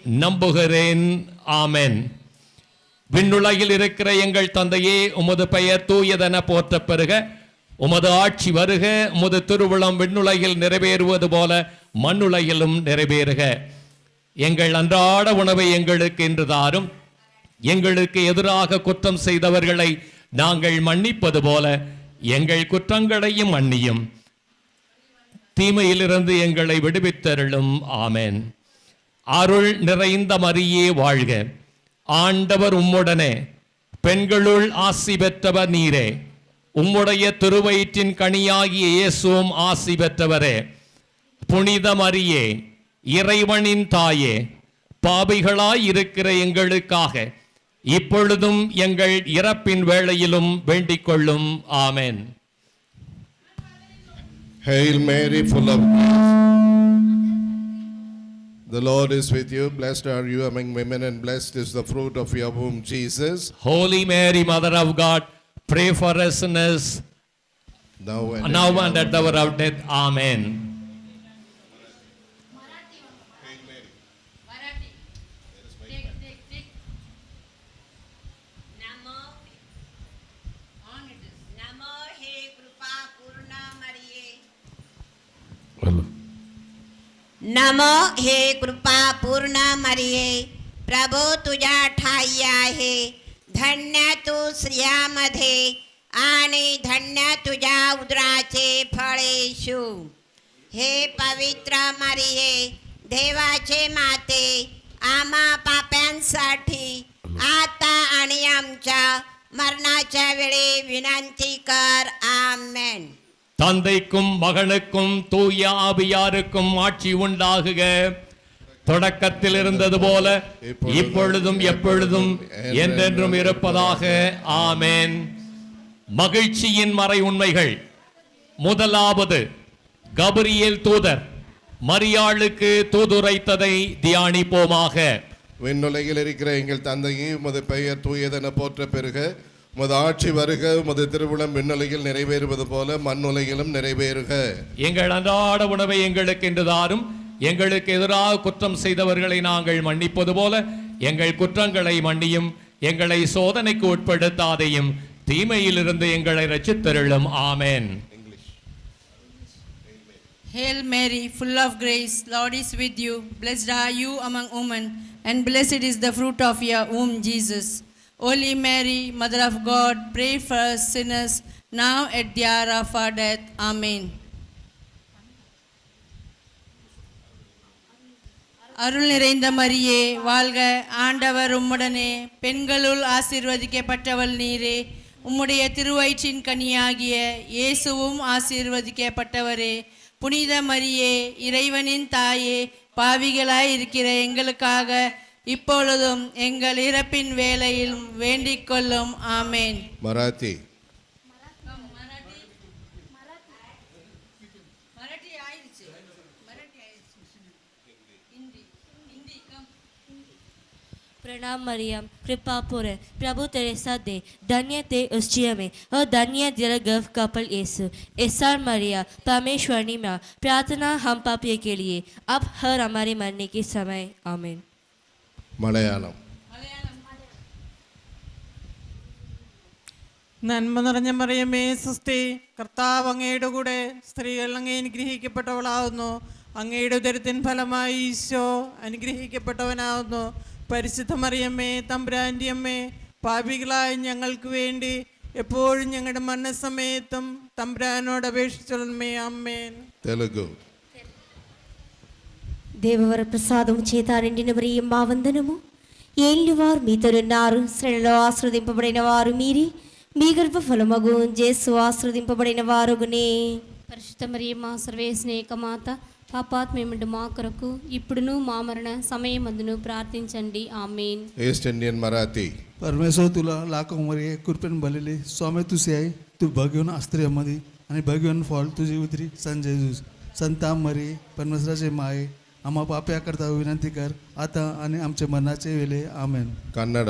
நம்புகிறேன். ஆமென். விண்ணுலகில் இருக்கிற எங்கள் தந்தையே, உமது பெயர் தூயதென போற்றப் பெறுக. உமது ஆட்சி வருக. உமது திருவுளம் விண்ணுலகில் நிறைவேறுவது போல மண்ணுலகிலும் நிறைவேறுக. எங்கள் அன்றாட உணவை எங்களுக்கு இன்று தாரும். எங்களுக்கு எதிராக குற்றம் செய்தவர்களை நாங்கள் மன்னிப்பது போல எங்கள் குற்றங்களையும் மன்னியும். தீமையிலிருந்து எங்களை விடுவித்தருளும். ஆமென். அருள் நிறைந்த மரியே வாழ்க. ஆண்டவர் உம்முடனே, பெண்களுள் ஆசி பெற்றவர் நீரே. உம்முடைய திருவயிற்றின் கனியாகிய இயேசுவும் ஆசி பெற்றவரே. புனித மரியே, இறைவனின் தாயே, பாவிகளாய் இருக்கிற எங்களுக்காக இப்பொழுதும் எங்கள் இறப்பின் வேளையிலும் வேண்டிக் கொள்ளும். ஆமென். Hail Mary, full of grace. The Lord is with you. Blessed are you among women, and blessed is the fruit of your womb, Jesus. Holy Mary, Mother of God, pray for us sinners, Now and at the hour of death. Amen. नमो हे कृपा पूर्ण मरिये, प्रभु तुझ्या ठाई आहे. धन्य तू स्त्रियांमध्ये आणि धन्य तुझ्या उदराचे फळ येशू. हे पवित्र मरिये, देवाचे माते, आम्हा पाप्यांसाठी आता आणि आमच्या मरणाच्या वेळी विनंती कर. आमेन. தந்தைக்கும் மகனுக்கும் தூய ஆவியாருக்கும் ஆட்சி உண்டாகுக. தொடக்கத்தில் இருந்தது போல இப்பொழுதும் எப்பொழுதும் என்றென்றும் இருப்பதாக. ஆமென். மகிழ்ச்சியின் மறை உண்மைகள். முதலாவது, கபிரியேல் தூதர் மரியாளுக்கு தூதுரைத்ததை தியானிப்போமாக. விண்ணுலகில் இருக்கிற எங்கள் தந்தையே, உமது பெயர் தூயதென போற்ற பெறுக. உமது ஆட்சி வருக. உமது திருவுளம் விண்ணுலகில் நிறைவேறுவது போல மண்ணுலகிலும் நிறைவேறுக. எங்கள் அன்றாட உணவை எங்களுக்கு இன்று தாரும். எங்களுக்கு எதிராக குற்றம் செய்தவர்களை நாங்கள் மன்னிப்பது போல எங்கள் குற்றங்களை மன்னியும். எங்களை சோதனைக்கு உட்படுத்தாதையும், தீமையிலிருந்து எங்களை ரட்சித்தருளும். ஆமென். Hail Mary, full of grace, Lord is with you. Blessed are you among women, and blessed is the fruit of your womb, Jesus. Holy Mary, Mother of God, pray for us sinners, now at the hour of our death. Amen. அருள் நிறைந்த மரியே வாழ்க. ஆண்டவர் உம்முடனே, பெண்களுள் ஆசீர்வதிக்கப்பட்டவள் நீரே. உம்முடைய திருவயிற்றின் கனியாகிய இயேசுவும் ஆசீர்வதிக்கப்பட்டவரே. புனித மரியே, இறைவனின் தாயே, பாவிகளாய் இருக்கிற எங்களுக்காக இப்பொழுதும் எங்கள் இறப்பின் வேளையிலும் வேண்டிக் கொள்ளும். ஆமென். மராத்தி. प्रणाम मरियम, कृपा पूर्ण, प्रभु तेरे साथ दे, धन्य ते उस जिया में और धन्य तेरा गर्भ का फल यीशु। ऐसा मरिया परमेश्वरी माँ, प्रार्थना हम पापियों के लिए अब हर हमारे मरने के समय. आमीन. മലയാളം. നന്മ നിറഞ്ഞ മറിയമേ സ്വസ്തി, കർത്താവ് അങ്ങയുടെ കൂടെ സ്ത്രീകൾ അങ്ങേ അനുഗ്രഹിക്കപ്പെട്ടവളാവുന്നു. അങ്ങയുടെ ഉദരത്തിൻ ഫലമായി ഈശോ അനുഗ്രഹിക്കപ്പെട്ടവനാവുന്നു. പരിശുദ്ധ മറിയമ്മേ, തമ്പുരാൻ്റെ അമ്മേ, പാപികളായ ഞങ്ങൾക്ക് വേണ്ടി എപ്പോഴും ഞങ്ങളുടെ മരണസമയത്തും തമ്പുരാനോട് അപേക്ഷിച്ചോളണമേ. ആമേൻ. తెలుగు. దేవవర ప్రసాదం చేత నిండిన మరియమ్మ వందనము. ఏలినవారు మీతోనున్నారు. స్త్రీలలో ఆశీర్వదింపబడిన వారు మీరే. మీ గర్భఫలమగు యేసు ఆశీర్వదింపబడిన వారుగునే. పరిశుద్ధ మరియమ్మ, సర్వేశ్వని ఏక మాత, పాపాత్మేముండు మా కొరకు ఇప్పుడును మా మరణ సమయమందును ప్రార్థించండి. ఆమేన్. East Indian Marathi. परमेश्वर तुला लाखो मरे कृपेने भरलेले स्वामी तुझे आहे. तू भाग्यवान स्त्रियांमध्ये आणि भाग्यवान फळ तुझी उतरी संजय जूस. संता मरे परमेश्वराचे माये, आम्हा पाप्या करता विनंती कर, आता आणि आमच्या मरणाचे वेळे. आमेन. कन्नड.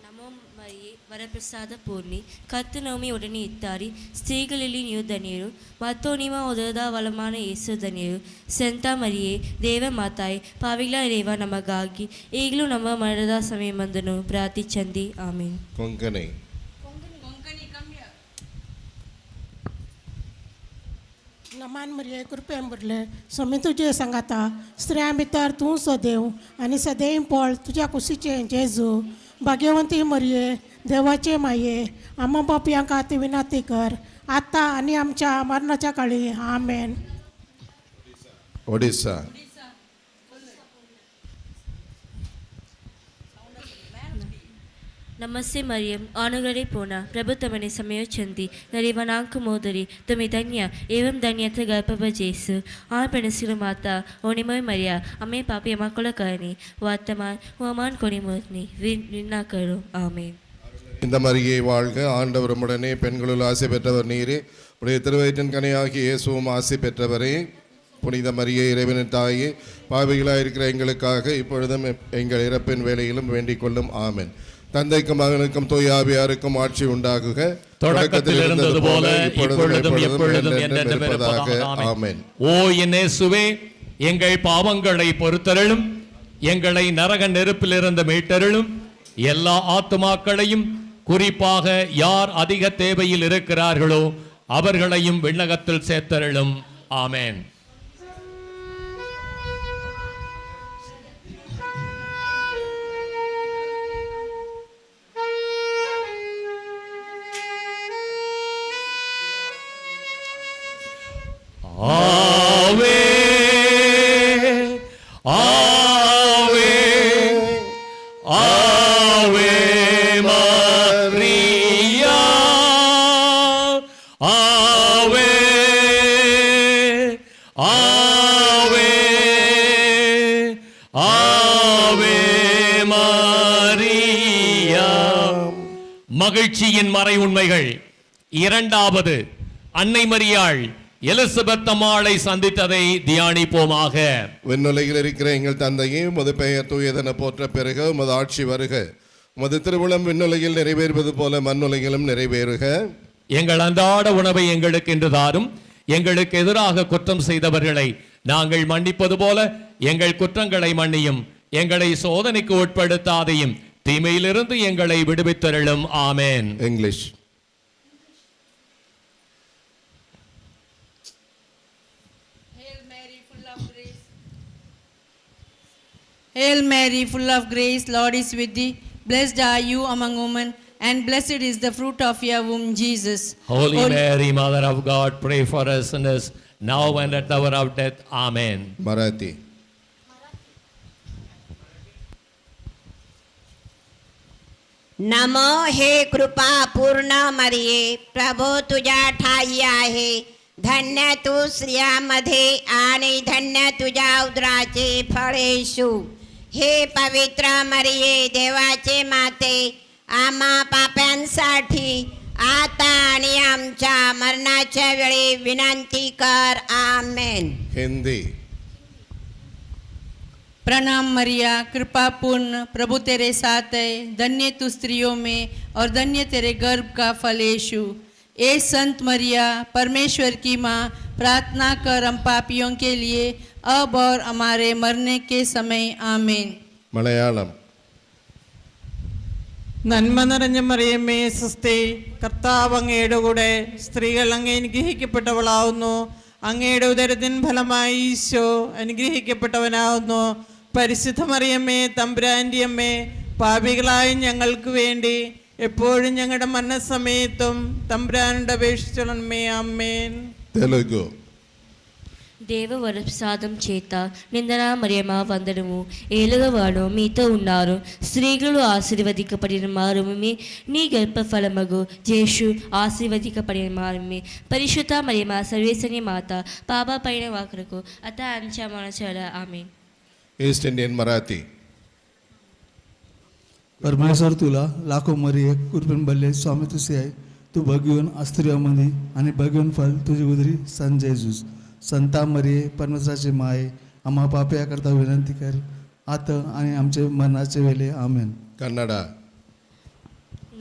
नमो मरिये ವರಪ್ರಸಾದ ಪೂರ್ಣಿ ಕತ್ತು ನವಮಿ ಒಡನೆ ಇದ್ದಾರೆ ಸ್ತ್ರೀಗಳಲ್ಲಿ ನೀವು ಧನ್ಯರು ಮತ್ತು ನಿಮ್ಮ ಉದರದ ಫಲಮಾನ ಯೇಸು ಧನ್ಯರು ಸಂತ ಮರಿಯೇ ದೇವ ಮಾತಾಯ್ ಪಾವಿಗಳಾಗಿರುವ ನಮಗಾಗಿ ಈಗಲೂ ನಮ್ಮ ಮರಣದ ಸಮಯಮಂದನು ಪ್ರಾರ್ಥಿಸಂದಿ ಆಮೇನ್. கொங்கனை नमान मरिये कृपेन भरले स्वामी तुजे सांगाता स्त्रियां भितर तूं सदैव आनी सदैव पळ तुज्या कुशीचें जेजू भाग्यवंती मरिये देवाचे माये आम्हा पापयांक खातीर विनंती कर आतां आनी आमच्या मरणाच्या काळी आमेन. ஒடிசா ನಮಸ್ತೆ ಮರಿಯಂ ಆನುಗಡೆ ಪೋನ ಪ್ರಭು ತಮನೆ ಸಮಯ ಚಂದಿ ನರಿವನಾಂಕು ಮೋದರಿ ತುಮಿ ಧನ್ಯ ಏವಂ ಧನ್ಯತ ಗರ್ಭವ ಜೇಸು ಆ ಪೆಣಸಿಲು ಮಾತಾ ಓಣಿಮೋಯ್ ಮರಿಯ ಅಮ್ಮೆ ಪಾಪಿಯ ಮಕ್ಕಳ ಕಾರಣಿ ವಾರ್ತಮಾನ್ ಓಮಾನ್ ಕೊಣಿಮೋತ್ನಿ ವಿನ್ನ ಕರು ಆಮೇನ್. இந்த மரியை வாழ்க ஆண்டவர் உடனே பெண்களுள் ஆசை பெற்றவர் நீரே உடைய திருவயிற்றின் கனியாகி இயேசுவும் ஆசை பெற்றவரே. புனித மரியே இறைவனின் தாயே பாவிகளாயிருக்கிற எங்களுக்காக இப்பொழுதும் எங்கள் இறப்பின் வேளையிலும் வேண்டிக் கொள்ளும் ஆமென். தந்தைக்கும் மகனுக்கும் தூய ஆவியாருக்கும் ஆட்சி உண்டாகுக தொடக்கத்தில் இருந்தது போல இப்பொழுதும் எப்பொழுதும் என்றென்றும் இருப்பதாக. ஆமென். ஓ என் இயேசுவே, எங்கள் பாவங்களை பொறுத்தருளும், எங்களை நரக நெருப்பிலிருந்து மீட்டருளும், எல்லா ஆத்துமாக்களையும் குறிப்பாக யார் அதிக தேவையில் இருக்கிறார்களோ அவர்களையும் விண்ணகத்தில் சேர்த்தருளும். ஆமென். ஆவே ஆவே ஆவே மரியா ஆவே ஆவே ஆவே மரியா. மகிழ்ச்சியின் மறை உண்மைகள். இரண்டாவது, அன்னை மரியாள் எலிசபெத் அம்மாளை சந்தித்ததை தியானிப்போமாக. விண்ணுலகில் இருக்கிற எங்கள் தந்தையே, உமது பெயர் தூயதென போற்ற பெருக, உமது ஆட்சி வருக, உமது திருவுளம் விண்ணுலகில் நிறைவேறுவது போல மண்ணுலகிலும் நிறைவேறுக. எங்கள் அன்றாட உணவை எங்களுக்கு இன்று தாரும். எங்களுக்கு எதிராக குற்றம் செய்தவர்களை நாங்கள் மன்னிப்பது போல எங்கள் குற்றங்களை மன்னியும். எங்களை சோதனைக்கு உட்படுத்தாதையும் தீமையிலிருந்து எங்களை விடுவித்தருளும். ஆமென். English. Hail Mary, full of grace, Lord is with thee. Blessed are you among women, and blessed is the fruit of your womb, Jesus. Holy Mary, Mother of God, pray for us sinners, now and at the hour of death. Amen. Marathi. नमो हे कृपा पूर्ण मरिये, प्रभू तुझ्या ठाई आहे. धन्य तू स्त्रियांमध्ये आणि धन्य तुझ्या उदराचे फळ येशू. हे पवित्र मरिये, देवाचे माते, आम्हा पाप्यांसाठी आता आणि आमच्या मरणाच्या वेळी विनंती कर. आमेन. हिंदी. प्रणाम मरिया, कृपा पूर्ण, प्रभु तेरे साथ है. धन्य तू स्त्रियों में और धन्य तेरे गर्भ का फल यीशु. ए संत मरिया, परमेश्वर की माँ, प्रार्थना कर हम पापियों के लिए अब और हमारे मरने के समय. आमीन. മലയാളം. നന്മ നിറഞ്ഞ മറിയമ്മേ സ്വസ്തി, കർത്താവ് അങ്ങയുടെ കൂടെ സ്ത്രീകൾ അങ്ങ് അനുഗ്രഹിക്കപ്പെട്ടവളാവുന്നു. അങ്ങയുടെ ഉദരത്തിൻ ഫലമായി ഈശോ അനുഗ്രഹിക്കപ്പെട്ടവനാവുന്നു. പരിശുദ്ധ മറിയമ്മേ, തമ്പുരാൻ്റെ അമ്മേ, പാപികളായ ഞങ്ങൾക്ക് വേണ്ടി എപ്പോഴും ഞങ്ങളുടെ മരണസമയത്തും തമ്പുരാനോട് അപേക്ഷിച്ചോളണമേ. ആമേൻ. తెలుగు. దేవ వరప్రసాదం చేత నిందనా మరియమ్మ వందనము. ఏలుగవాడు మీతో ఉన్నారు, స్త్రీలు ఆశీర్వదింపబడిన మారుమే, నీ గర్భఫలమగు జేషు ఆశీర్వదింపబడిన మారుమే. పరిశుద్ధ మరియమ్మ సర్వేశ్వరి మాత, పాప పైన వాకరకు అత అంచమనచల. ఆమేన్. East Indian Marathi. परमेश्वर तुला लाखो मरिये कृपेन भरले, स्वामी तुझे आहे. तू भगवान स्त्रियांमध्ये आणि भगवान फल तुझी उदरी सन जेजूस. संता मरिये, परमेश्वराचे माये, आम्हा पाप्याकरता विनंती कर, आता आणि आमचे मरणाचे वेळे. आमेन. कन्नड.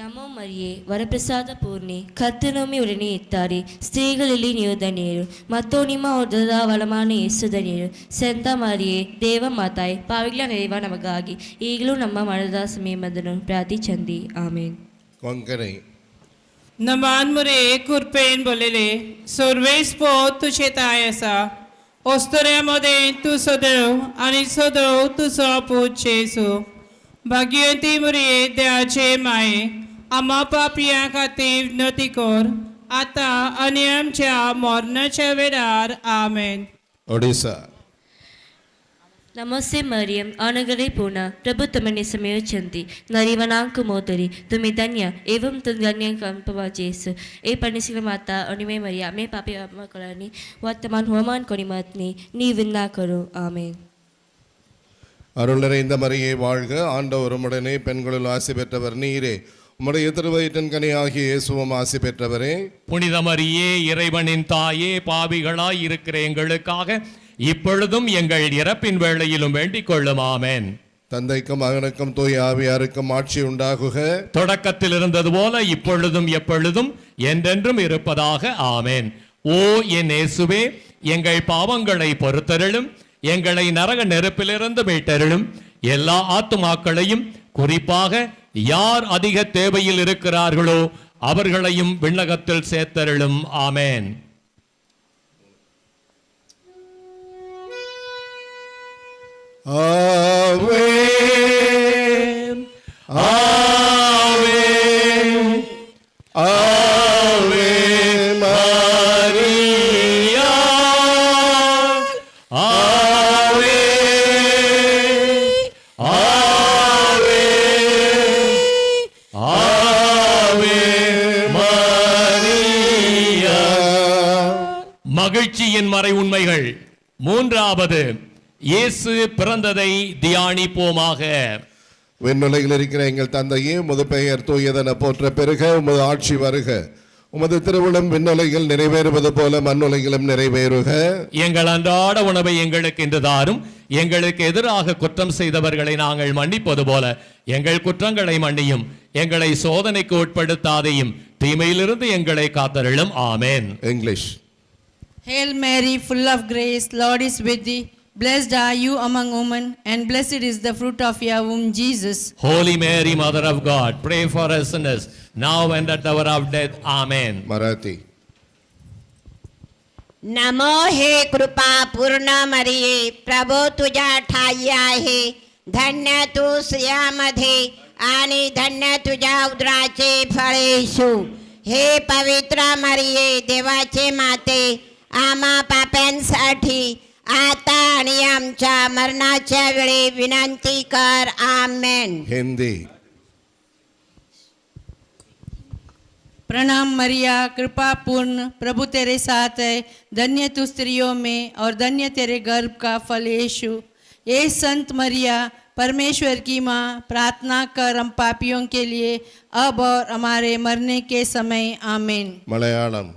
நமோ மரியே வரப்பிரசாத பூர்ணி கர்த்தனோமி உடனே இத்தாரி ஸ்திரீகளிலே நீயோ ಧನ್ಯರು ಮತ್ತು ನಿಮ್ಮ ಉದರದ ಫಲವಾದ ಯೇಸು ಧನ್ಯರು ಸಂತ ಮರಿಯೇ ದೇವ ಮಾತಾಯ್ ಪಾವಿಗಳ ನೆರವ ನಮಗಾಗಿ ಈಗಲೂ ನಮ್ಮ ಮರಣದ ಸಮಯಮಂದನು ಪ್ರಾರ್ಥಿಸಂದಿ ಆಮೇನ್. கொங்கனை Naman muri kurpen bolele surveis po tu chetayasa ostore modin tu sodero ani sodero tu sopu chesu bhagyanti muri deache mai amma papiya khativ notikor ata aniyam cha morna cha vedar amen. Odisha नमस्ते मरियम अनुग्रह पूर्ण प्रभु तुमने समय चंदी नरीवनांक मोदरी तुम्हें धन्य एवं तुम धन्य कंपवा जेसु ए परमेश्वर माता अनिमय मरिया मैं पापी आत्मा करानी वर्तमान हुमान कोनी मतनी नी विन्ना करो आमेन. அருள் நிறைந்த மரியே வாழ்க, ஆண்டவர் உம்முடனே பெண்களுள் ஆசி பெற்றவர் நீரே, உம்முடைய திருவயிற்றின் கனியாகிய இயேசுவும் ஆசி பெற்றவரே. புனித மரியே இறைவனின் தாயே பாவிகளாய் இருக்கிற எங்களுக்காக இப்பொழுதும் எங்கள் இறப்பின் வேளையிலும் வேண்டிக் கொள்ளும் ஆமென். தந்தைக்கும் மகனுக்கும் தூய ஆவியாருக்கும் ஆட்சி உண்டாகுக. தொடக்கத்தில் இருந்தது போல இப்பொழுதும் எப்பொழுதும் என்றென்றும் இருப்பதாக ஆமென். ஓ என் இயேசுவே, எங்கள் பாவங்களை பொறுத்தருளும், எங்களை நரக நெருப்பிலிருந்து மீட்டருளும், எல்லா ஆத்துமாக்களையும் குறிப்பாக யார் அதிக தேவையில் இருக்கிறார்களோ அவர்களையும் விண்ணகத்தில் சேர்த்தருளும் ஆமென். ஆமென் ஆமென் ஆமென் மரியா ஆமென் ஆமென் ஆமென் மரியா. மகிழ்ச்சியின் மறை உண்மைகள். மூன்றாவது, இயேசு பிறந்ததை தியானிப்போமாக. விண்ணுலகில் இருக்கிற எங்கள் தந்தையே, உமது பெயர் தூயதென போற்ற பெருக, உமது ஆட்சி வருக, உமது திருவுளம் விண்ணுலகில் நிறைவேறுவது போல மண்ணுலகிலும் நிறைவேறுக. எங்கள் அன்றாட உணவை எங்களுக்கு இன்று தாரும், எங்களுக்கு எதிராக குற்றம் செய்தவர்களை நாங்கள் மன்னிப்பது போல எங்கள் குற்றங்களை மன்னியும், எங்களை சோதனைக்கு உட்படுத்தாதையும் தீமையிலிருந்து எங்களை காத்தருளும் ஆமென். English. Hail Mary, full of grace, Lord is with thee. Blessed are you among women, and blessed is the fruit of your womb, Jesus. Holy Mary, Mother of God, pray for us sinners, now and at the hour of death. Amen. Marathi. नमो हे कृपा पूर्ण मरिये, प्रभू तुझ्या ठाई आहे, धन्य तू स्त्रियांमध्ये आणि धन्य तुझ्या उदराचे फळ येशू. हे पवित्र मरिये, देवाचे माते, आम्हा पाप्यांसाठी आता आणि आमच्या मरणाच्या वेळी विनंती कर आमेन. हिंदी. प्रणाम मरिया, कृपा पूर्ण, प्रभु तेरे साथ है, धन्य तू स्त्रियों में और धन्य तेरे गर्भ का फल यीशु. ये संत मरिया, परमेश्वर की माँ, प्रार्थना कर हम पापियों के लिए अब और हमारे मरने के समय आमीन. मलयालम.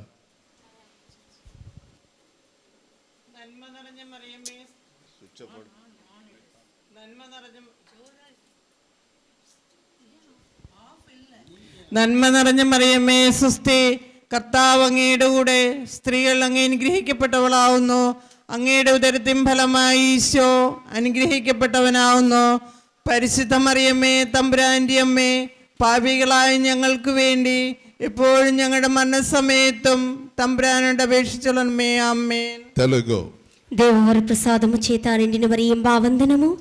നന്മ നിറഞ്ഞ മറിയമേ സുസ്ഥി, കർത്താവ് അങ്ങയുടെ കൂടെ സ്ത്രീകൾ അങ്ങ് അനുഗ്രഹിക്കപ്പെട്ടവളാവുന്നു, അങ്ങയുടെ ഉദരത്തിൻ ഫലമായി ഈശോ അനുഗ്രഹിക്കപ്പെട്ടവനാവുന്നു. പരിശുദ്ധ മറിയമ്മേ, തമ്പുരാന്റെ അമ്മേ, പാപികളായ ഞങ്ങൾക്ക് വേണ്ടി ഇപ്പോഴും ഞങ്ങളുടെ മരണസമയത്തും തമ്പുരാനോട് അപേക്ഷിച്ചോളണമേ. ആമേൻ. తెలుగు. దేవవర ప్రసాదము చేత నిండిన మరియం వందనము.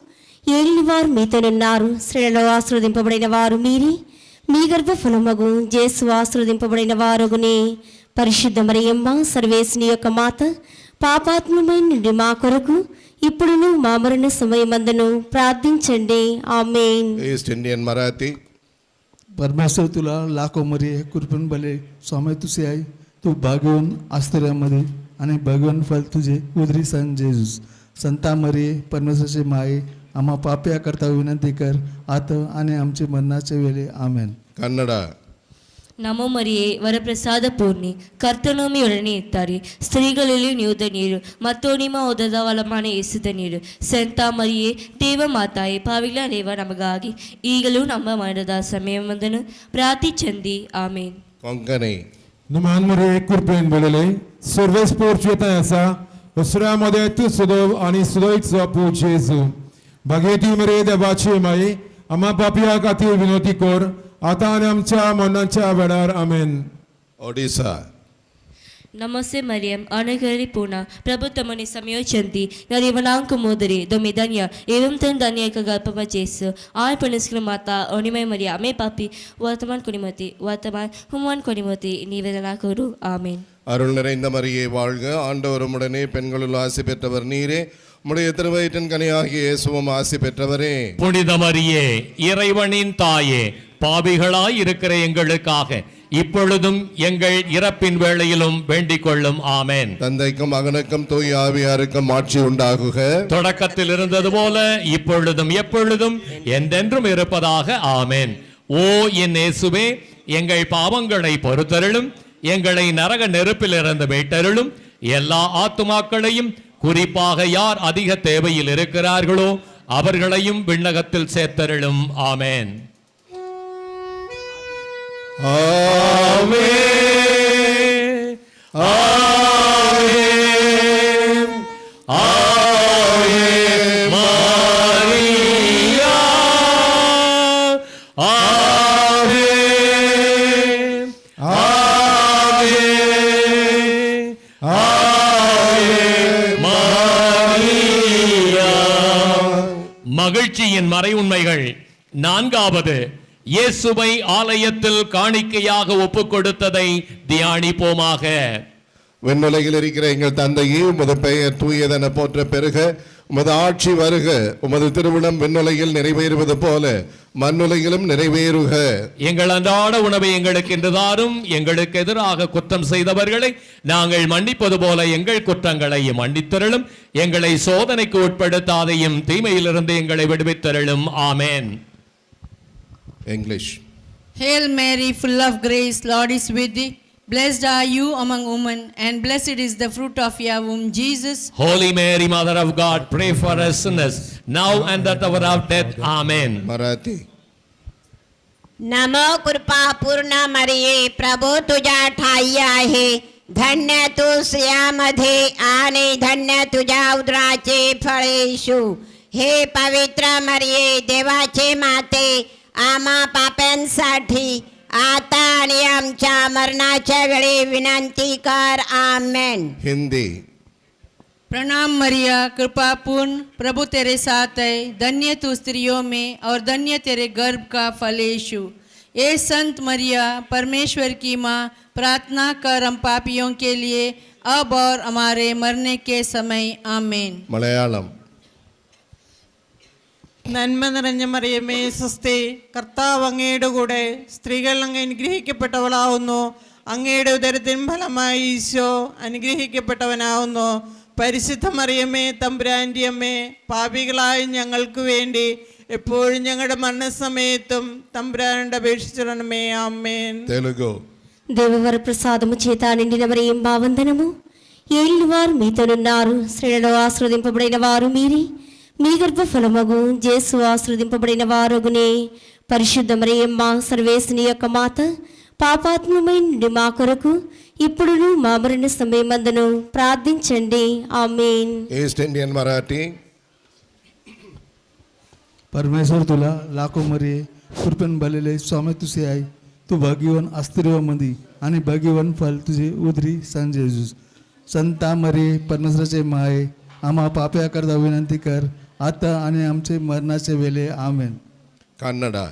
ఏలిన వారు మీతోనున్నారు, స్త్రీలలో ఆశీర్వదింపబడిన వారు మీరే, మీ గర్భఫలమగు యేసు ఆశీర్వదింపబడిన వారగునే. పరిశుద్ధ మరియమ్మ, సర్వేశ్వని యొక్క మాత, పాపాత్మమైన నుండి మా కొరకు ఇప్పుడును మా మరణ సమయమందును ప్రార్థించండి. ఆమేన్. East Indian Marathi. परमेश्वर तुला लाखो मरिये कृपण भले, स्वामी तुझे आई, तू भाग्यवान आश्चर्यामध्ये आणि भाग्यवान फल तुझे उदरी सन जेजूस. संता मरिये, परमेश्वराचे माये, आम्हा पाप्या करता विनंती कर, आता आणि आमचे मरणाच्या वेळे. आमेन. कन्नड. ನಮೋ ಮರಿಯೇ ವರಪ್ರಸಾದ ಪೂರ್ಣಿ ಕರ್ತನೊಮ್ಮಿಯೊಡನೆ ಇರ್ತಾರೆ ಸ್ತ್ರೀಗಳಲ್ಲಿ ನೀವು ಧನ್ಯರು ಮತ್ತು ನಿಮ್ಮ ಉದರದ ಫಲಮಾನ ಯೇಸು ಧನ್ಯರು ಸಂತ ಮರಿಯೇ ದೇವ ಮಾತಾಯೇ ಪಾವಿಗಳ ದೇವ ನಮಗಾಗಿ ಈಗಲೂ ನಮ್ಮ ಮರಣದ ಸಮಯವಂದನು ಪ್ರಾರ್ಥಿಸಂದಿ ಆಮೇನ್. Konkani Naman Maria Kurpen Bolele, Surveys Portueta Esa, Osra Modetu Sudov, Ani Sudoit Zapu Jesu. Bageti Maria de Bache Mai, Ama Papia Kati Vinotikor, Atanamcha Monancha Vedar, Amen. Odisha ನಮಸ್ತೆ ಮರಿಯಂ ಅನಗರಿ ಪೂರ್ಣ ಪ್ರಭು ತಮ್ಮನೆ ಸಮಯೋಚಂತಿ ನರಿವನಾಂಕ ಮೋದರಿ ದೊಮೆ ಧನ್ಯ ಏವಂ ತನ್ ಧನ್ಯ का गल्प जेसु आय पणस्कर माता अनिमय मरिया अमे पापी वर्तमान हुमान कोनिमति निवेदना करू आमेन. அருள் நிறைந்த மரியே வாழ்க, ஆண்டவர் உம்முடனே, பெண்களுள் ஆசி பெற்றவர் நீரே, உம்முடைய திருவயிற்றின் கனியாகிய இயேசுவும் ஆசி பெற்றவரே. புனித மரியே இறைவனின் தாயே, பாவிகளாய் இருக்கிற எங்களுக்காக இப்பொழுதும் எங்கள் இறப்பின் வேளையிலும் வேண்டிக் கொள்ளும் ஆமென். தந்தைக்கும் மகனுக்கும் தூய ஆவியாருக்கும் ஆட்சி உண்டாகுக. தொடக்கத்தில் இருந்தது போல இப்பொழுதும் எப்பொழுதும் என்றென்றும் இருப்பதாக ஆமென். ஓ என் இயேசுவே, எங்கள் பாவங்களை பொறுத்தருளும், எங்களை நரக நெருப்பிலிருந்து மீட்டருளும், எல்லா ஆத்துமாக்களையும் குறிப்பாக யார் அதிக தேவையில் இருக்கிறார்களோ அவர்களையும் விண்ணகத்தில் சேர்த்தருளும் ஆமென். ஆமென். ஆமென். ஆமென். மரியா. ஆமென். ஆமென். ஆமென். மரியா. மகிழ்ச்சியின் மறை உண்மைகள். நான்காவது, இயேசுவை ஆலயத்தில் காணிக்கையாக ஒப்புக் கொடுத்ததை தியானிப்போமாக. விண்ணுலகில் இருக்கிற எங்கள் தந்தையே, உமது பெயர் தூயதென போற்ற பெருக, உமது ஆட்சி வருக, உமது திருவிழம் விண்ணுலகில் நிறைவேறுவது போல மண்ணுலகிலும் நிறைவேறுக. எங்கள் அன்றாட உணவை எங்களுக்கு இன்று தாரும். எங்களுக்கு எதிராக குற்றம் செய்தவர்களை நாங்கள் மன்னிப்பது போல எங்கள் குற்றங்களையும் மன்னித்தருளும். எங்களை சோதனைக்கு உட்படுத்தாதையும் தீமையிலிருந்து எங்களை விடுவித்தருளும் ஆமென். English. Hail Mary, full of grace, Lord is with thee. Blessed are you among women, and blessed is the fruit of your womb, Jesus. Holy Mary, Mother of God, pray for us sinners, now and at the hour of death. Amen. Marathi. नमो कृपा पूर्ण मरिये प्रभू तुझ्या ठाई आहे, धन्य तू स्त्रियांमध्ये आणि धन्य तुझ्या उदराचे फळ येशू. हे पवित्र मरिये, देवाचे माते, आम्हा पाप्यांसाठी आता आणि आमच्या मरणाच्या वेळी विनंती कर आमेन. Hindi. प्रणाम मरिया, कृपा पूर्ण, प्रभु तेरे साथ है, धन्य तू स्त्रियों में और धन्य तेरे गर्भ का फल यीशु. ए संत मरिया, परमेश्वर की माँ, प्रार्थना कर हम पापियों के लिए अब और हमारे मरने के समय आमेन. Malayalam. നന്മ നിറഞ്ഞ മറിയമേ സ്വസ്തി, കർത്താവ് അങ്ങയുടെ കൂടെ സ്ത്രീകൾ അങ്ങ് അനുഗ്രഹിക്കപ്പെട്ടവളാവുന്നു. അങ്ങയുടെ ഉദരത്തിൻ ഫലമായി ഈശോ അനുഗ്രഹിക്കപ്പെട്ടവനാവുന്നു. പരിശുദ്ധ മറിയമേ, തമ്പുരാൻ്റെ അമ്മേ, പാപികളായ ഞങ്ങൾക്ക് വേണ്ടി എപ്പോഴും ഞങ്ങളുടെ മരണസമയത്തും തമ്പുരാനോട് അപേക്ഷിച്ചിടണമേ. ആമേൻ. Telugu. దేవవర ప్రసాదము చేత నిండిన మరియం వందనము. ఏలిన వారు మీతోనున్నారు, స్త్రీలలో ఆశీర్వదింపబడిన వారు మీరే, మీ గర్భఫలమగు యేసు ఆశీర్వదింపబడిన వారగునే. పరిశుద్ధ మరియమ్మ, సర్వేశ్వని యొక్క మాత, పాపాత్మమైన మా కొరకు ఇప్పుడును మా మరణ సమయమందును ప్రార్థించండి. ఆమేన్. East Indian Marathi. परमेश्वर तुला लाखो मरिये कृपेन भरलेले, स्वामी तुझे आहे, तू भाग्यवान स्त्रियांमध्ये आणि भाग्यवान फल तुझे उदरी सन जेजूस. संता मरिये, परमेश्वराचे माये, आम्हा पाप्याकरता विनंती कर, आता आणि आमचे मरणाचे वेळे. आमेन. Kannada.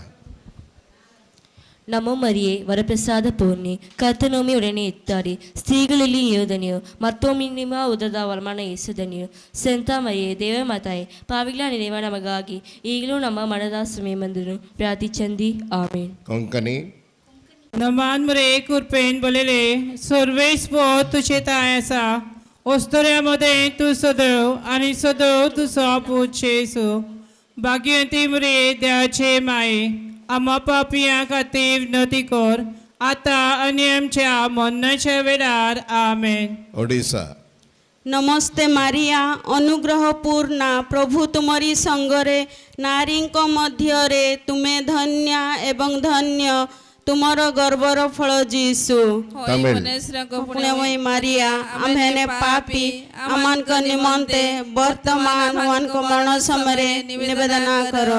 ನಮೋ ಮರಿಯೇ ವರಪ್ರಸಾದ ಪೂರ್ಣಿ ಕರ್ತನೊಮ್ಮೆ ಉಡನೆ ಇದ್ದಾರೆ ಸ್ತ್ರೀಗಳಲ್ಲಿ ಯೋಧನೆಯು ಮತ್ತೊಮ್ಮೆ ನಿಮ್ಮ ಉದರದ ವರಮಾನ ಯೇಸುಧನೆಯು. ಸಂತ ಮರಿಯೇ, ದೇವ ಮಾತಾಯೇ, ಪಾವಿಗಳ ನಿರೇವ ನಮಗಾಗಿ ಈಗಲೂ ನಮ್ಮ ಮನದ ಸಮಯಮಂದುನು ಪ್ರಾರ್ಥಿಸಂದಿ. ಆಮೇನ್. Konkani. Naman Maria Kurpen Bolele, Surveys po tuझे तायासा, ओस्तऱ्यामध्ये तू सदैव आणि सदैव तुझा पूज येसू. भाग्यवंती मरिये, देवाचे माये, आम्हा पापियां खातीर विनंती कर, आता आणि आमच्या मरणाच्या वेळार आमेन. ओडिशा. नमस्ते मारिया अनुग्रह पूर्णा प्रभु तुमरी संगरे नारीଙ୍କ ମଧ୍ୟରେ ତୁମେ ଧନ୍ୟ ଏବଂ ଧନ୍ୟ ତୁମର ଗର୍ଭର ଫଳ ଯୀଶୁ. तमिल. ପୁଣ୍ୟମୟୀ ମାରିଆ ଆମ୍ଭେମାନେ ପାପୀ ଆମମାନଙ୍କ ନିମନ୍ତେ ବର୍ତ୍ତମାନ ମାନଙ୍କ ମରଣ ସମୟରେ ନିବେଦନ କର.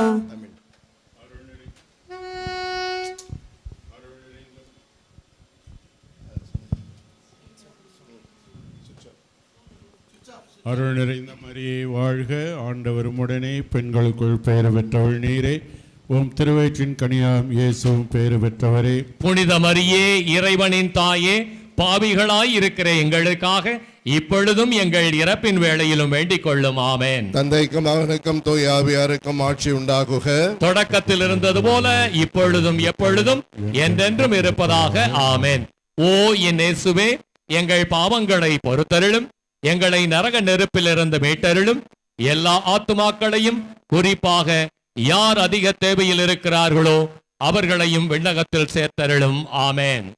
அருள் நிறைந்த மரியே வாழ்க, ஆண்டவர் உம்முடனே பெண்களுக்குள் பெயர் பெற்றவள் நீரே, உம் திருவயிற்றின் கனியாம் இயேசுவும் பெயர் பெற்றவரே. புனித மரியே இறைவனின் தாயே, பாவிகளாய் இருக்கிற எங்களுக்காக இப்பொழுதும் எங்கள் இறப்பின் வேளையிலும் வேண்டிக் கொள்ளும். ஆமென். தந்தைக்கும் மகனுக்கும் தூய ஆவியாருக்கும் ஆட்சி உண்டாகுக. தொடக்கத்தில் இருந்தது போல இப்பொழுதும் எப்பொழுதும் என்றென்றும் இருப்பதாக. ஆமென். ஓ என் இயேசுவே, எங்கள் பாவங்களை பொறுத்தருளும், எங்களை நரக நெருப்பிலிருந்து மீட்டருளும், எல்லா ஆத்துமாக்களையும் குறிப்பாக யார் அதிக தேவையில் இருக்கிறார்களோ அவர்களையும் விண்ணகத்தில் சேர்த்தருளும். ஆமென்.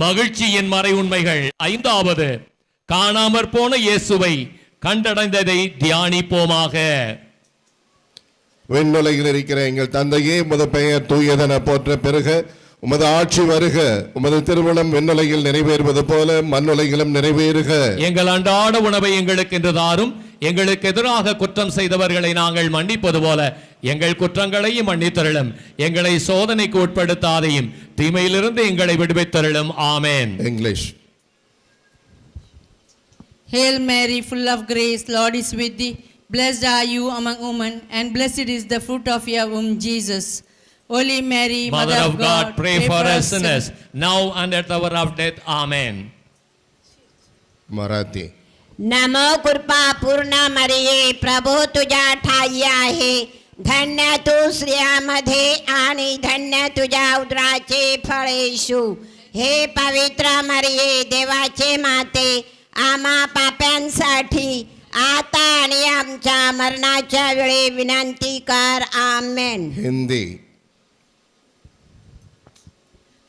மகிழ்ச்சியின் மறை உண்மைகள். ஐந்தாவது, காணாமற் போன இயேசுவை கண்டடைந்ததை தியானிப்போமாக. விண்ணுலகில் இருக்கிற எங்கள் தந்தையே, உமது பெயர் தூயதென போற்ற பெருக, உமது ஆட்சி வருக, உமது திருவுளம் விண்ணுலகில் நிறைவேறுவது போல மண்ணுலகிலும் நிறைவேறுக. எங்கள் அன்றாட உணவை எங்களுக்கு இன்று தாரும், எங்களுக்கு எதிராக குற்றம் செய்தவர்களை நாங்கள் மன்னிப்பது போல எங்கள் குற்றங்களையும் மன்னித்தருளும், எங்களை சோதனைக்கு உட்படுத்தாதையும் தீமையிலிருந்து எங்களை விடுவித்தருளும். ஆமென். English. Hail Mary, full of grace, Lord is with thee. Blessed are you among women, and blessed is the fruit of your womb, Jesus. Holy Mary, Mother of God, pray for us sinners, now and at the hour of death. Amen. Marathi. नमो कृपा पूर्ण मरिये, प्रभू तुझ्या ठाई आहे. धन्य तू स्त्रियांमध्ये आणि धन्य तुझ्या उदराचे फळ येशू. हे पवित्र मरिये, देवाचे माते, आम्हा पाप्यांसाठी आता आणि आमच्या मरणाच्या वेळी विनंती कर. आमेन. हिंदी.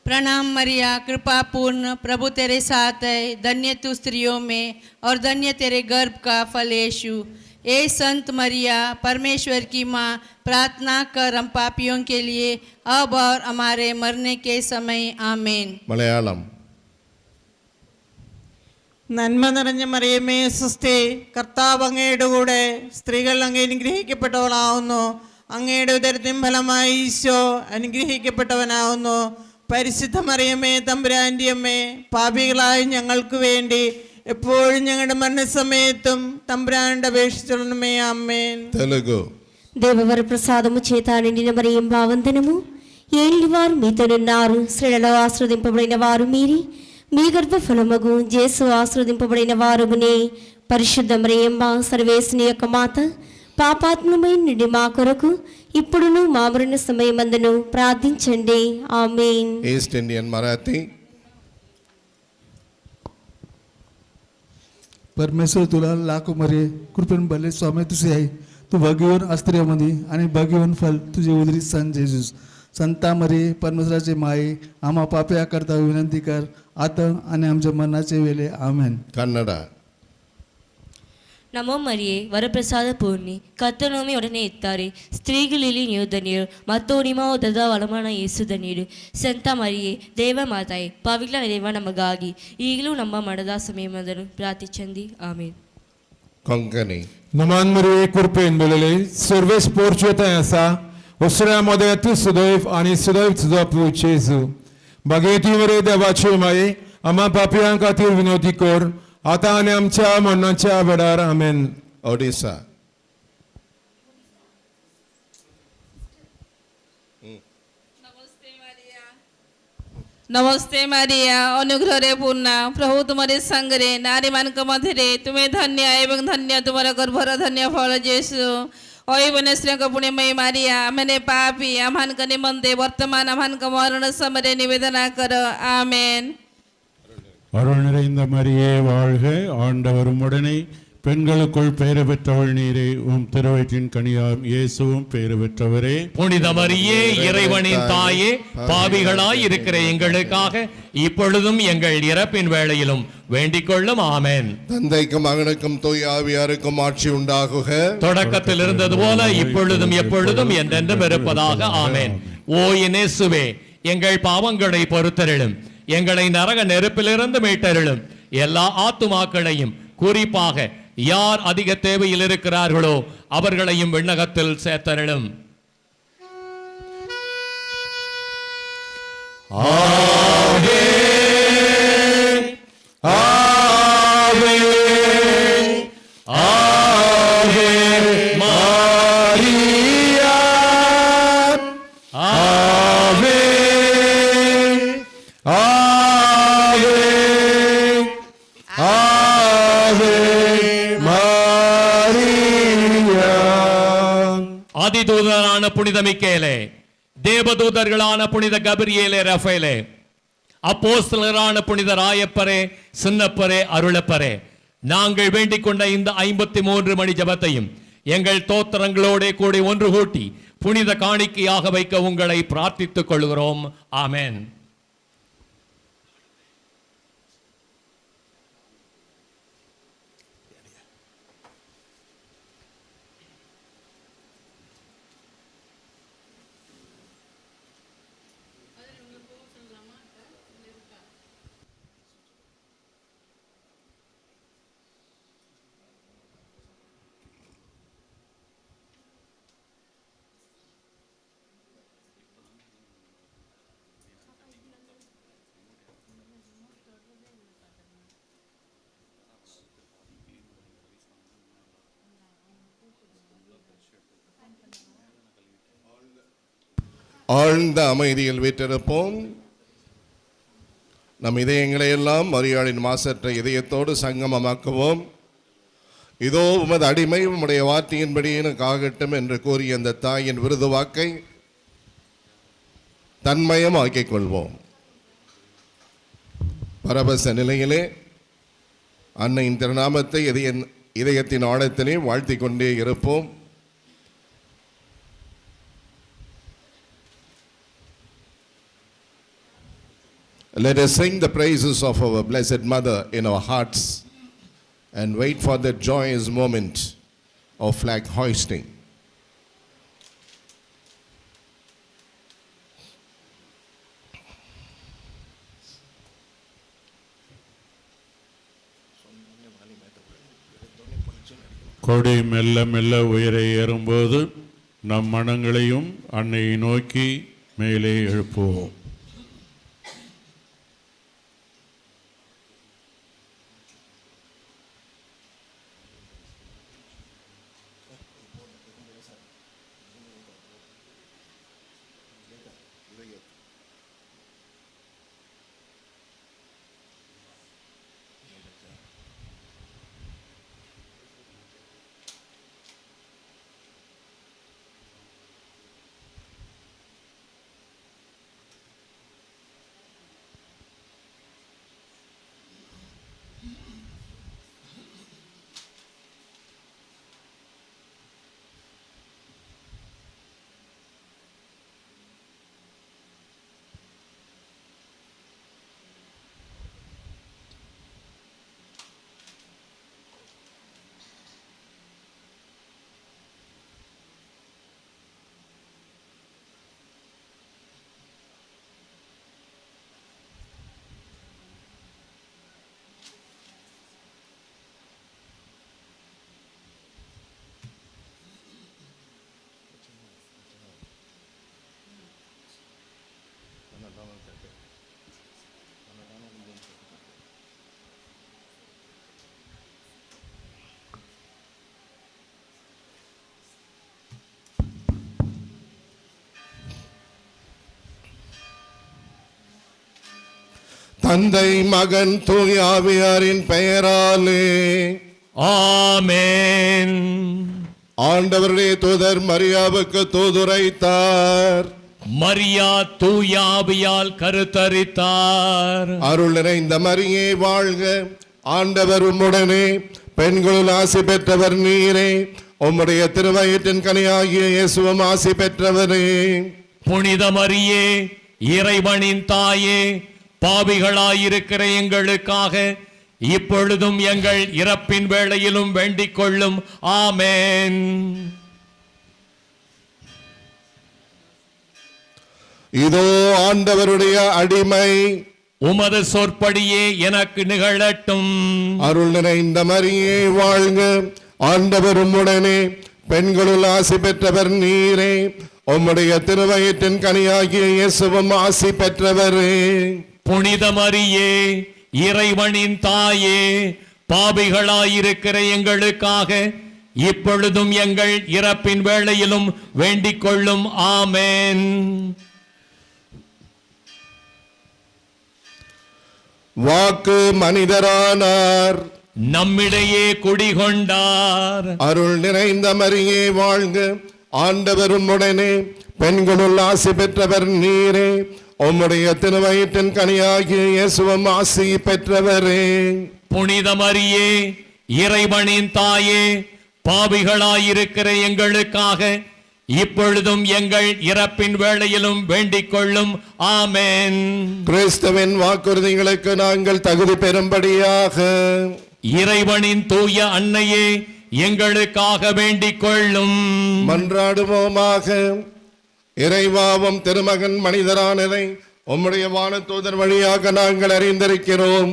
प्रणाम मरिया, कृपा पूर्ण प्रभु तेरे साथ है. धन्य तू स्त्रियों में और धन्य तेरे गर्भ का फल यीशु. ए संत मरिया, परमेश्वर की माँ, प्रार्थना कर हम पापियों के लिए अब और हमारे मरने के समय. आमेन. मलयालम. നന്മ നിറഞ്ഞ മറിയമേ സുസ്ഥി, കർത്താവ് അങ്ങയുടെ കൂടെ സ്ത്രീകൾ അങ്ങ് അനുഗ്രഹിക്കപ്പെട്ടവളാവുന്നു. അങ്ങയുടെ ഉദരത്തിൻ ഫലമായി ഈശോ അനുഗ്രഹിക്കപ്പെട്ടവനാവുന്നു. പരിശുദ്ധ മറിയമേ തമ്പുരാൻ്റെ അമ്മേ, പാപികളായ ഞങ്ങൾക്ക് വേണ്ടി എപ്പോഴും ഞങ്ങളുടെ മരണസമയത്തും തമ്പുരാനുടെ അപേക്ഷിച്ചുള്ളമേ. ആമേൻ. తెలుగు. దేవవర ప్రసాదము చేత నిండిన మరియం భావందనము, ఏలిన వారు మీతోనున్నారు, స్త్రీలలో ఆశ్రదింపబడిన వారు మీరి, మీ గర్భఫలమగు జేసు ఆశ్రదింపబడిన వారుగునే. పరిశుద్ధ మరియమ్మ, సర్వేశ్వని యొక్క మాత, పాపాత్మమైన నుండి మా కొరకు ఇప్పుడును మా మరణ సమయమందును ప్రార్థించండి. ఆమేన్. East Indian Marathi. परमेश्वर तुला लाखो मरे कृपेने भरले, स्वामी तुझे आहे. तू भाग्यवान स्त्रियांमध्ये आणि भाग्यवान फल तुझे उदरी सन जेजूस. संता मरे परमेश्वराचे माये, आम्हा पाप्या करता विनंती कर, आता आणि आमच्या मरणाचे वेळे. आमेन. कन्नड. நமோ மரியே, வரப்பிரசாத பூர்ணி, கர்த்தர் நம்மை உடனே இத்தாரே. ஸ்திரீகளிலே ನೀವು ಧನ್ಯರು, ಮತ್ತು ನಿಮ್ಮ ಉದರದ ಫಲವಾದ ಯೇಸು ಧನ್ಯರು. ಸಂತ ಮರಿಯೇ, ದೇವ ಮಾತಾಯೇ, ಪಾವಿಗಳ ದೇವ ನಮಗಾಗಿ ಈಗಲೂ ನಮ್ಮ ಮರಣದ ಸಮಯದಲ್ಲಿ ಪ್ರಾರ್ಥಿಸಂಡಿ. ಆಮೆನ್. Konkani. Naman Maryje, kurpen belele, serves porcieta asa, osra modetu sudoiv ani sudoiv tsudopu Jesu. Bageti mare devache mai, ama papiyan katir vinoti kor, आता आणि आमच्या मरणाच्या वेळार. आमेन. ओडिशा. नमस्ते मारिया अनुग्रह पूर्णा प्रभु तुम्हारे संगरे नारी मान मध्य तुम्हें धन्य एवं धन्य तुम्हारा गर्भर धन्य फल जेसु ओयवनश्री पुण्यमय मारिया मैंने पापी आमान का निमंते वर्तमान आमान का मरण समय निवेदना कर आमेन. அருள் நிறைந்த மரியே வாழ்க, ஆண்டவர் உம்முடனே பெண்களுக்குள் பெயர் பெற்றவள் நீரே, உம் திருவயிற்றின் கனியாம் இயேசுவும் பெயர் பெற்றவரே. புனித மரியே இறைவனின் தாயே, பாவிகளாய் இருக்கிற எங்களுக்காக இப்பொழுதும் எங்கள் இறப்பின் வேளையிலும் வேண்டிக் கொள்ளும். ஆமென். தந்தைக்கும் மகனுக்கும் தூய ஆவியாருக்கும் ஆட்சி உண்டாகுக. தொடக்கத்தில் இருந்தது போல இப்பொழுதும் எப்பொழுதும் என்றென்றும் இருப்பதாக. ஆமென். ஓ இயேசுவே, எங்கள் பாவங்களை பொறுத்தருளும், எங்களை நரக நெருப்பிலிருந்து மீட்டருளும், எல்லா ஆத்துமாக்களையும் குறிப்பாக யார் அதிக தேவையில் இருக்கிறார்களோ அவர்களையும் விண்ணகத்தில் சேர்த்தருளும். அதிதூதரான புனித மிக்கேலே, தேவதூதர்களான புனித கபிரியேலே, ரஃபேலே, அப்போஸ்தலரான புனித ராயப்பரே, சின்னப்பரே, அருளப்பரே, நாங்கள் வேண்டிக் கொண்ட இந்த 53 மணி ஜபத்தையும் எங்கள் தோத்திரங்களோட கூடி ஒன்று கூட்டி புனித காணிக்கையாக வைக்க உங்களை பிரார்த்தித்துக் கொள்கிறோம். ஆமென். ஆழ்ந்த அமைதியில் வீற்றிருப்போம். நம் இதயங்களை எல்லாம் மரியாளின் மாசற்ற இதயத்தோடு சங்கமமாக்குவோம். இதோ உமது அடிமை உம்முடைய வார்த்தையின்படி எனக்கு ஆகட்டும் என்று கூறிய அந்த தாயின் விருது வாக்கை தன்மயம் ஆக்கிக் கொள்வோம். பரவச நிலையிலே அன்னையின் திருநாமத்தை இதயத்தின் ஆழத்திலே வாழ்த்திக் கொண்டே இருப்போம். Let us sing the praises of our Blessed Mother in our hearts and wait for the joyous moment of flag hoisting. கொடி மெல்ல மெல்ல உயர ஏறும்போது நம் மனங்களையும் அன்னையை நோக்கி மேலே எழுப்புவோம். தந்தை மகன் தூய ஆவியாரின் பெயராலே ஆமென். ஆண்டவருடைய தூதர் மரியாவுக்கு தூதுரைத்தார். மரியா தூய ஆவியால் கருத்தரித்தார். அருள் நிறைந்த மரியே வாழ்க, ஆண்டவர் உம்முடனே, பெண்களுள் ஆசி பெற்றவர் நீரே, உம்முடைய திருவயிற்றின் கனியாகிய இயேசுவும் ஆசி பெற்றவரே. புனித மரியே, இறைவனின் தாயே, பாவிகளாயிருக்கிற எங்களுக்காக இப்பொழுதும் எங்கள் இறப்பின் வேளையிலும் வேண்டிக் கொள்ளும். ஆமென். இதோ ஆண்டவருடைய அடிமை, உமது சொற்படியே எனக்கு நிகழட்டும். அருள் நிறைந்த மரியே வாழ்க, ஆண்டவர் உம்முடனே, பெண்களுள் ஆசி பெற்றவர் நீரே, உம்முடைய திருவயிற்றின் கனியாகிய இயேசுவும் ஆசி பெற்றவரே. புனித மரியே, இறைவனின் தாயே, பாவிகளாயிருக்கிற எங்களுக்காக இப்பொழுதும் எங்கள் இறப்பின் வேளையிலும் வேண்டிக் கொள்ளும். ஆமென். வாக்கு மனிதரானார், நம்மிடையே குடிகொண்டார். அருள் நிறைந்த மரியே வாழ்க, ஆண்டவர் உம்முடனே, பெண்களுள் ஆசி பெற்றவர் நீரே, உம்முடைய திருவயிற்றின் கனியாகிய இயேசுவும் ஆசி பெற்றவரே. புனித மரியே, இறைவனின் தாயே, பாவிகளாயிருக்கிற எங்களுக்காக இப்பொழுதும் எங்கள் இறப்பின் வேளையிலும் வேண்டிக் கொள்ளும். ஆமென். கிறிஸ்துவின் வாக்குறுதிகளுக்கு நாங்கள் தகுதி பெறும்படியாக இறைவனின் தூய அன்னையே, எங்களுக்காக வேண்டிக் கொள்ளும். மன்றாடுவோமாக. இறைவாவும் திருமகன் மனிதரானதை உம்முடைய வானதூதர் வழியாக நாங்கள் அறிந்திருக்கிறோம்.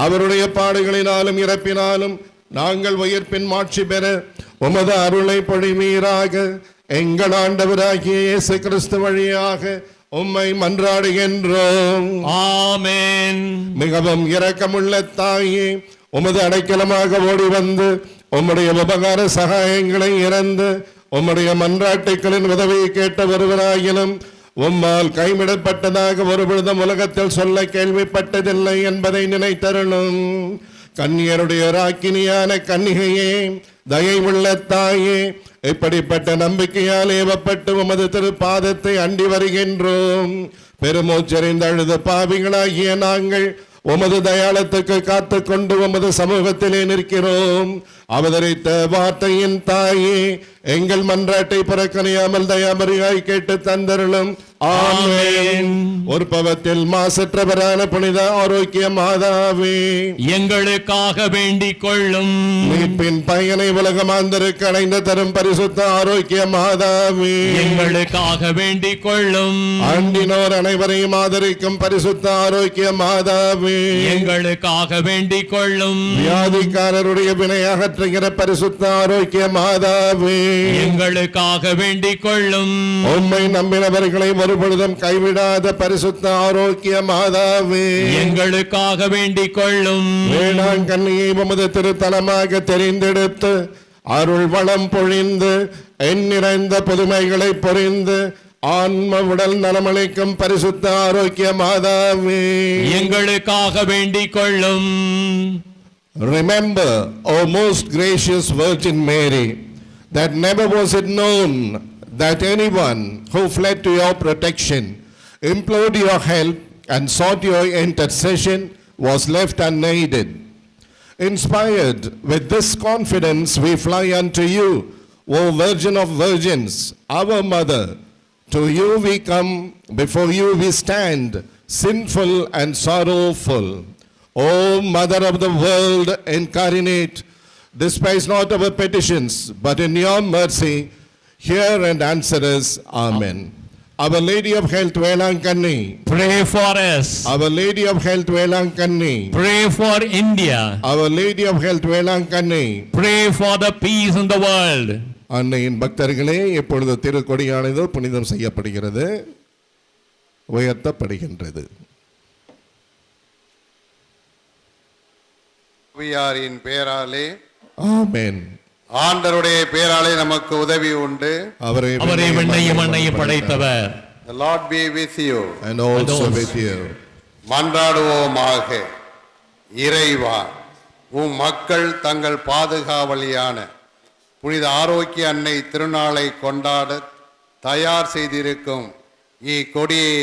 அவருடைய பாடுகளினாலும் இறப்பினாலும் நாங்கள் உயிர்ப்பின் மாட்சி பெற உமது அருளை பொழிவீராக. எங்கள் ஆண்டவராகிய இயேசு கிறிஸ்து வழியாக உம்மை மன்றாடுகின்றோம். ஆமென். மிகவும் இரக்கமுள்ள தாயே, உமது அடைக்கலமாக ஓடி வந்து உம்முடைய உபகார சகாயங்களை இறந்து உம்முடைய மன்றாட்டுக்களின் உதவியை கேட்ட ஒருவராயினும் உம்மால் கைவிடப்பட்டதாக ஒருபொழுதும் உலகத்தில் சொல்ல கேள்விப்பட்டதில்லை என்பதை நினைத்தருளும். கன்னியருடைய ராக்கினியான கன்னிகையே, தயவுள்ள தாயே, இப்படிப்பட்ட நம்பிக்கையால் ஏவப்பட்டு உமது திருப்பாதத்தை அண்டி வருகின்றோம். பெருமூச்சறிந்த அழுத பாவிகளாகிய நாங்கள் உமது தயாளத்துக்கு காத்து கொண்டு உமது சமூகத்திலே நிற்கிறோம். அவதரித்த வார்த்தையின் தாயே, எங்கள் மன்றாட்டை புறக்கணியாமல் தயாமரியாய் கேட்டு தந்தருளும். ஆமென். உற்பவத்தில் மாசற்றவரான புனித ஆரோக்கிய மாதாவே, எங்களுக்காக வேண்டிக் கொள்ளும். மீட்பின் பயனை உலகமாந்தருக்கு அடைந்து தரும் பரிசுத்த ஆரோக்கிய மாதாவே, எங்களுக்காக வேண்டிக் கொள்ளும். ஆண்டினோர் அனைவரையும் ஆதரிக்கும் பரிசுத்த ஆரோக்கிய மாதாவே, எங்களுக்காக வேண்டிக் கொள்ளும். வியாதிக்காரருடைய வினை அகற்றுகிற பரிசுத்த ஆரோக்கிய மாதாவே, எங்களுக்காக வேண்டிக் கொள்ளும். உம்மை நம்பினவர்களை ஒருபொழுதும் கைவிடாத பரிசுத்த ஆரோக்கிய மாதாவே, எங்களுக்காக வேண்டிக் கொள்ளும். வேளாங்கண்ணியை உமது திருத்தலமாக தெரிந்தெடுத்து அருள் வளம் பொழிந்து என் நிறைந்த புதுமைகளை பொறிந்து ஆன்ம உடல் நலமளிக்கும் பரிசுத்த ஆரோக்கிய மாதாவே, எங்களுக்காக வேண்டிக் கொள்ளும். Remember, O most gracious Virgin Mary, that never was it known that anyone who fled to your protection, implored your help, and sought your intercession was left unaided. Inspired with this confidence, we fly unto you, O Virgin of Virgins, our Mother. To you we come, before you we stand, sinful and sorrowful. O Mother of the world incarnate, despise not our petitions, but in your mercy, hear and answer us. Amen. Our Lady of Health, Velankanni, Pray for us. Our Lady of Health, Velankanni, Pray for India. Our Lady of Health, Velankanni. Pray for the peace in the world. அன்னையின் பக்தர்களே, இப்பொழுது திருக்கொடியானது புனிதம் செய்யப்படுகிறது, உயர்த்தப்படுகின்றது. ஆவியாரின் பேராலே ஆமென். ஆண்டவருடைய பேராலே நமக்கு உதவி உண்டு. அவரே விண்ணையும் மண்ணையும் படைத்தவர். The Lord be with you. And also with you. மன்றாடுவோமாக. இறைவா, உம் மக்கள் தங்கள் பாதுகாவலியான புனித ஆரோக்கிய அன்னை திருநாளை கொண்டாட தயார் செய்திருக்கும் இக்கொடியை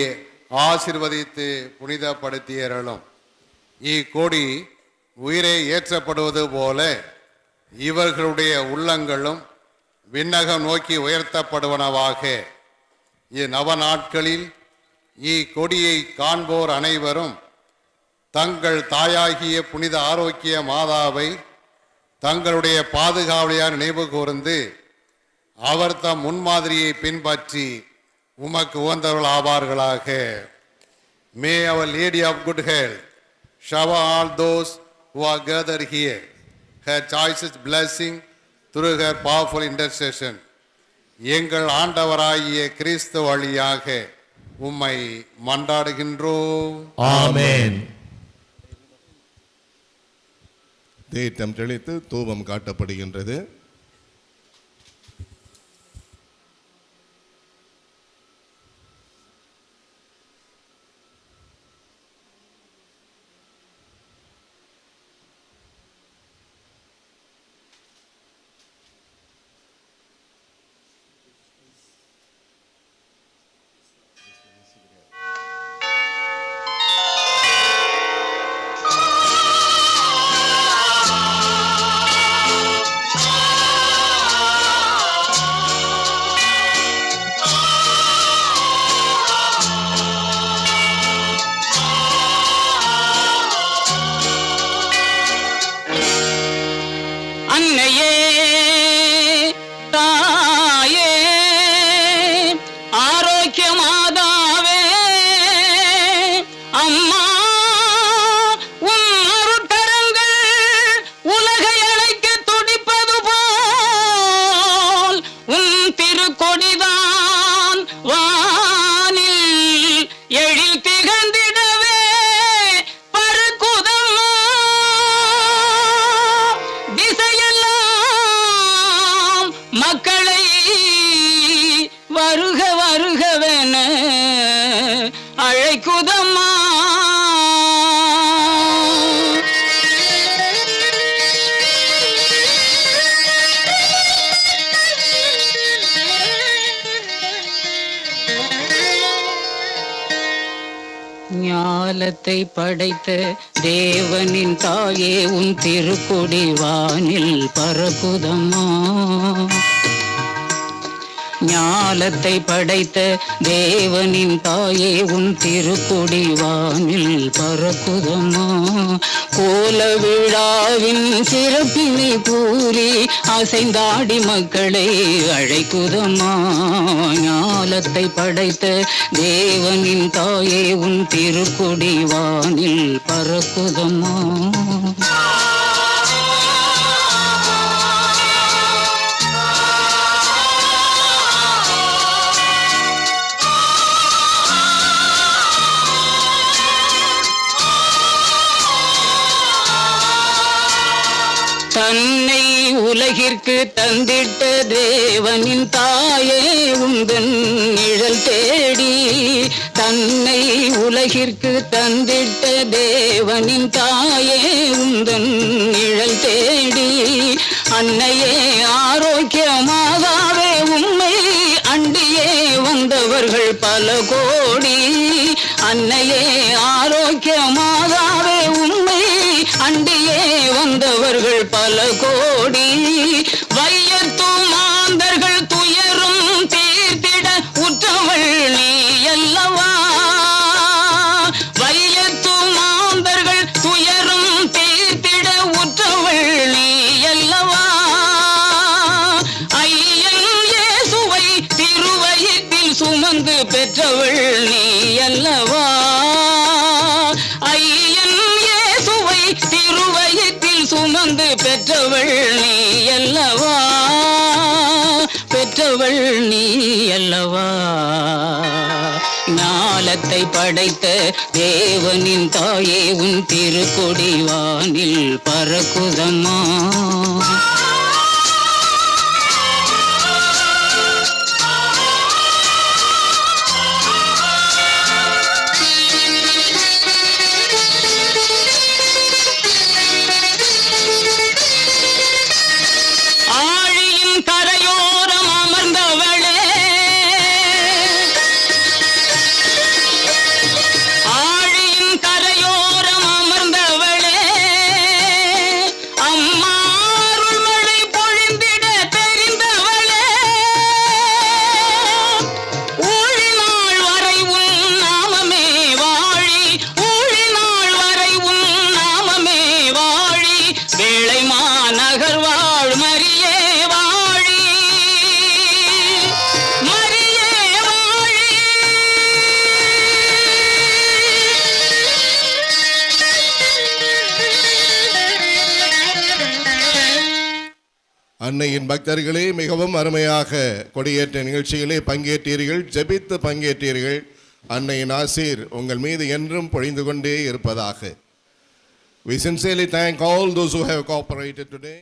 ஆசிர்வதித்து புனிதப்படுத்தியறலும். இக்கொடி உயிரை ஏற்றப்படுவது போல இவர்களுடைய உள்ளங்களும் விண்ணகம் நோக்கி உயர்த்தப்படுவனவாக. இந்நவ நாட்களில் இக்கொடியை காண்போர் அனைவரும் தங்கள் தாயாகிய புனித ஆரோக்கிய மாதாவை தங்களுடைய பாதுகாவலியார் நினைவு கூர்ந்து அவர் தம் முன்மாதிரியை பின்பற்றி உமக்கு உகந்தவர்கள் ஆவார்களாக. May our Lady of Good Health shower all those who are gathered here her choicest blessing through her powerful intercession. எங்கள் ஆண்டவராகிய கிறிஸ்து வழியாக உம்மை மன்றாடுகின்றோம். ஆமென். தேற்றம் தெளித்து தூபம் காட்டப்படுகின்றது. அன்னையே தாயே ஆரோக்கிய மாதாவே அம்மா உன் அருட்கரங்கள் உலகை அழைக்க துடிப்பது போல் உன் திருக்கொடிதான் வானில் எழில் திகழ்ந்திடவே பருக்குதம்மா. திசையெல்லாம் மக்களை வருக வருகவென அழைக்குதம்மா. ஞாலத்தை படைத்த தேவனின் தாயே உன் திருக்கொடி வானில் பறக்குதம்மா. ஞாலத்தை படைத்த தேவனின் தாயே உன் திருக்கொடி வானில் பறக்குதம்மா. கோல விழாவின் சிறப்பினை கூறி அசைந்தாடி மக்களை அழைக்குதம்மா. ஞாலத்தை படைத்த தேவனின் தாயே உன் திருக்கொடி வானில் பறக்குதம்மா. தன்னை உலகிற்கு தந்திட்ட தேவனின் தாயே உந்தன் நிழல் தேடி. தன்னை உலகிற்கு தந்திட்ட தேவனின் தாயே உந்தன் நிழல் தேடி. அன்னையே ஆரோக்கிய மாதாவே உம்மை அண்டியே வந்தவர்கள் பல கோடி. அன்னையே ஆரோக்கிய மாதாவே உம்மை அண்டியே வந்தவர்கள் பல கோடி. வையத்து மாந்தர்கள் துயரும் தீர்த்திட உற்றவள் நீ அல்லவா. வையத்து மாந்தர்கள் துயரும் தீர்த்திட உற்றவள் நீ அல்லவா. ஐயன் இயேசுவை திருவயிற்றில் சுமந்து பெற்றவள் நீ அல்லவா. ஐயன் இயேசுவை திருவயிற்றில் சுமந்து பெற்றவள் நீ அல்லவா. பெற்றவள் நீ அல்லவா. ஞாலத்தை படைத்த தேவனின் தாயே உன் திருக்கொடி வானில் பறக்குதம்மா. அன்னையின் பக்தர்களே, மிகவும் அருமையாக கொடியேற்ற நிகழ்ச்சியிலே பங்கேற்றீர்கள், ஜெபித்து பங்கேற்றீர்கள். அன்னையின் ஆசீர் உங்கள் மீது என்றும் பொழிந்து கொண்டே இருப்பதாக. We sincerely thank all those who have cooperated today.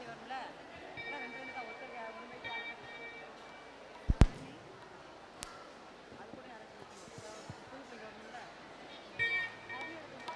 வரும்ல